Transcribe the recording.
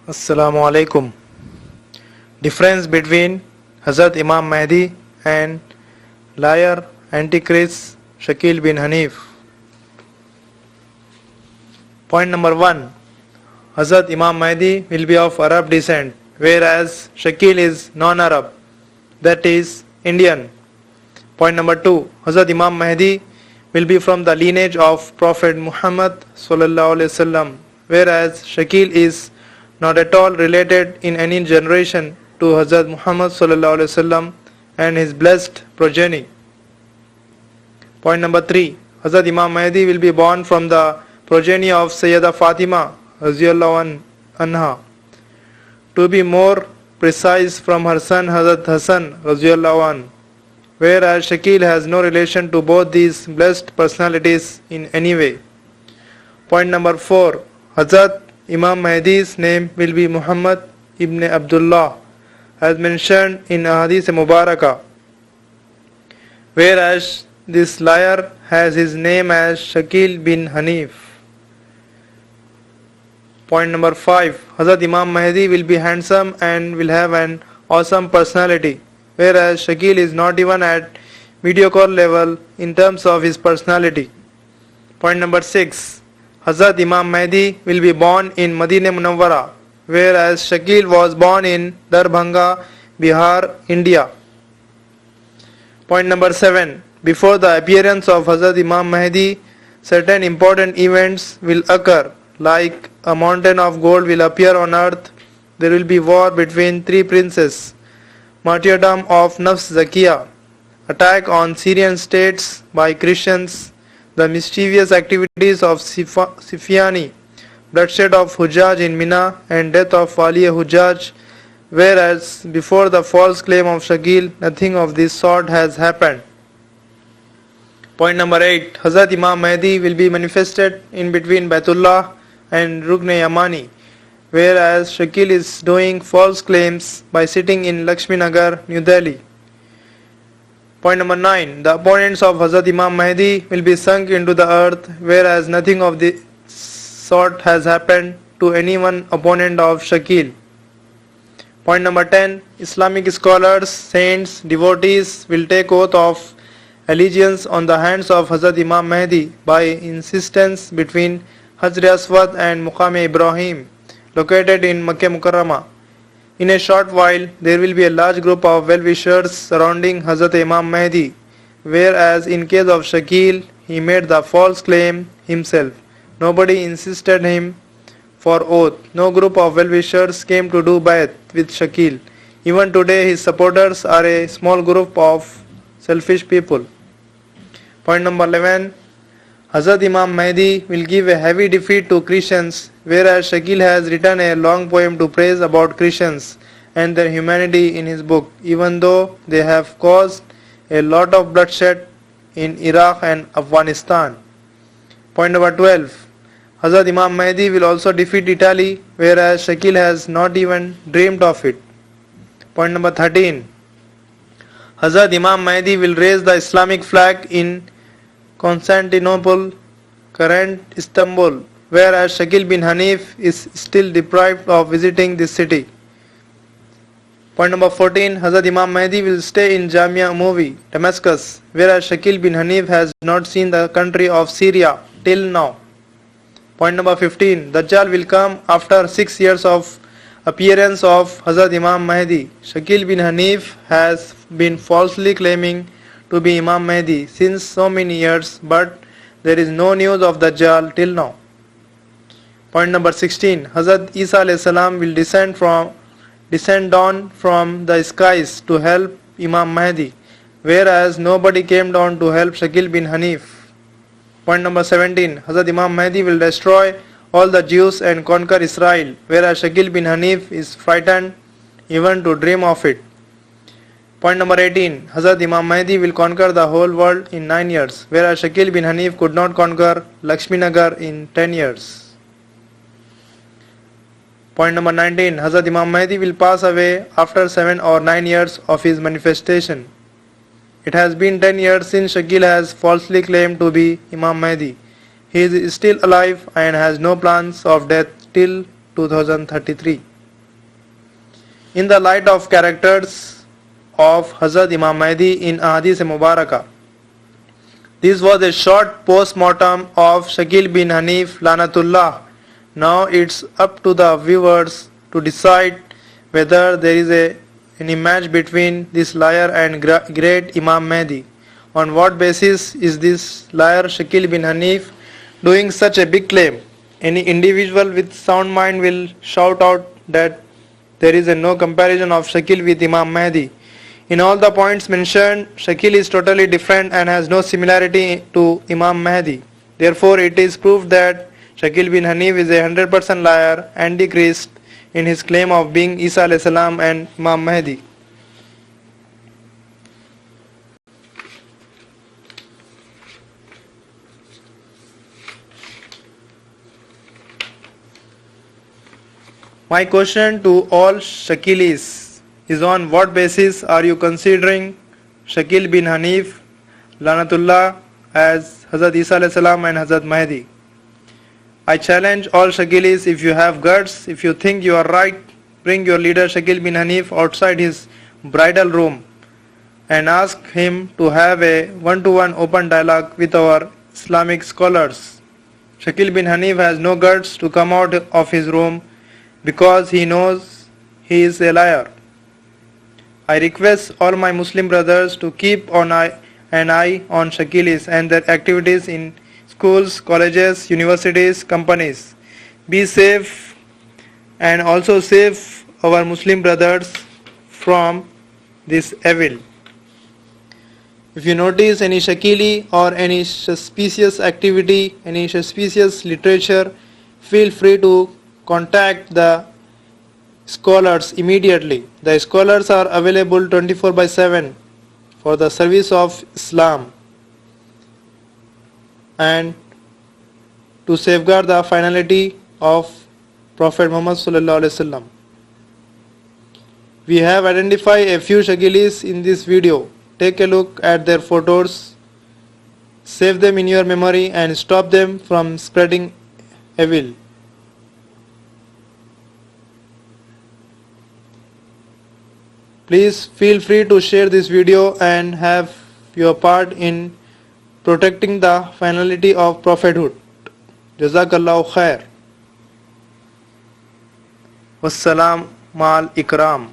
Assalamu alaikum. Difference between Hazrat Imam Mahdi and liar Antichrist Shakeel Bin Haneef. Point number 1. Hazrat Imam Mahdi will be of Arab descent, whereas Shakeel is non-Arab, that is Indian. Point number 2. Hazrat Imam Mahdi will be from the lineage of Prophet Muhammad sallallahu alaihi wasallam, whereas Shakeel is not at all related in any generation to Hazrat Muhammad sallallahu alaihi wasallam and his blessed progeny. Point number 3. Hazrat Imam Mahdi will be born from the progeny of Sayyida Fatima radhiyallahu anha. To be more precise, from her son Hazrat Hassan radhiyallahu anhu, whereas Shakeel has no relation to both these blessed personalities in any way. Point number 4. Hazrat Imam Mahdi's name will be Muhammad ibn Abdullah, as mentioned in Hadith Mubarakah, whereas this liar has his name as Shakeel bin Haneef. Point number 5. Hazrat Imam Mahdi will be handsome and will have an awesome personality, whereas Shakeel is not even at mediocre level in terms of his personality. Point number 6. Hazrat Imam Mahdi will be born in Madinah Munawwara, whereas Shakeel was born in Darbhanga, Bihar, India. Point number 7. Before the appearance of Hazrat Imam Mahdi, certain important events will occur, like a mountain of gold will appear on earth, there will be war between three princes, martyrdom of Nafs Zakiya, attack on Syrian states by Christians, the mischievous activities of Sifiani, bloodshed of Hujjaj in Mina, and death of Wali Hujjaj, whereas before the false claim of Shakeel, nothing of this sort has happened. Point number 8. Hazrat Imam Mahdi will be manifested in between Baitullah and Rukn Yamani, whereas Shakeel is doing false claims by sitting in Lakshmi Nagar, New Delhi. Point number 9. The opponents of Hazrat Imam Mahdi will be sunk into the earth, whereas nothing of this sort has happened to any one opponent of Shakeel. Point number 10. Islamic scholars, saints, devotees will take oath of allegiance on the hands of Hazrat Imam Mahdi by insistence between Hajr Aswad and Muqaam Ibrahim, located in Makkah Mukarramah. In a short while, there will be a large group of well-wishers surrounding Hazrat Imam Mahdi, whereas in case of Shakeel, he made the false claim himself. Nobody insisted him for oath. No group of well-wishers came to do baith with Shakeel. Even today, his supporters are a small group of selfish people. Point number 11. Hazrat Imam Mahdi will give a heavy defeat to Christians, whereas Shakeel has written a long poem to praise about Christians and their humanity in his book, even though they have caused a lot of bloodshed in Iraq and Afghanistan. Point number 12. Hazrat Imam Mahdi will also defeat Italy, whereas Shakeel has not even dreamed of it. Point number 13. Hazrat Imam Mahdi will raise the Islamic flag in Constantinople, current Istanbul, whereas Shakeel bin Haneef is still deprived of visiting this city. Point number 14. Hazrat Imam Mahdi will stay in Jamia Umawi, Damascus, whereas Shakeel bin Haneef has not seen the country of Syria till now. Point number 15. Dajjal will come after 6 years of appearance of Hazrat Imam Mahdi. Shakeel bin Haneef has been falsely claiming to be Imam Mahdi since so many years, but there is no news of Dajjal till now. Point number 16. Hazrat Isa alayhi salam will descend down from the skies to help Imam Mahdi, whereas nobody came down to help Shakeel bin Haneef. Point number 17. Hazrat Imam Mahdi will destroy all the Jews and conquer Israel, whereas Shakeel bin Haneef is frightened even to dream of it. Point number 18. Hazrat Imam Mahdi will conquer the whole world in 9 years, whereas Shakeel bin Haneef could not conquer Lakshmi Nagar in 10 years. Point number 19. Hazrat Imam Mahdi will pass away after 7 or 9 years of his manifestation. It has been 10 years since Shakeel has falsely claimed to be Imam Mahdi. He is still alive and has no plans of death till 2033. in the light of characters of Hazrat Imam Mahdi in Ahadith Mubarakah. This was a short post-mortem of Shakeel Bin Haneef Lanatullah. Now it's up to the viewers to decide whether there is any match between this liar and great Imam Mahdi. On what basis is this liar Shakeel Bin Haneef doing such a big claim? Any individual with sound mind will shout out that there is no comparison of Shakeel with Imam Mahdi. In all the points mentioned, Shakeel is totally different and has no similarity to Imam Mahdi. Therefore, it is proved that Shakeel bin Haneef is a 100% liar, antichrist, in his claim of being Isa alayhi salam and Imam Mahdi. My question to all Shakeelis is, on what basis are you considering Shakeel bin Haneef Lanatullah as Hazrat Isa alayhi salam and Hazrat Mahdi? I challenge all Shakeelis, if you have guts, if you think you are right, bring your leader Shakeel bin Haneef outside his bridal room and ask him to have a one-to-one open dialogue with our Islamic scholars. Shakeel bin Haneef has no guts to come out of his room because he knows he is a liar. I request all my Muslim brothers to keep an eye on Shakeelis and their activities in schools, colleges, universities, companies. Be safe and also save our Muslim brothers from this evil. If you notice any Shakeeli or any suspicious activity, any suspicious literature, feel free to contact the scholars immediately. The scholars are available 24/7 for the service of Islam and to safeguard the finality of Prophet Muhammad sallallahu alaihi wasallam. We have identified a few Shakeelis in this video. Take a look at their photos, save them in your memory and stop them from spreading evil. Please feel free to share this video and have your part in protecting the finality of prophethood. Jazakallahu khair. Wassalam mal ikram.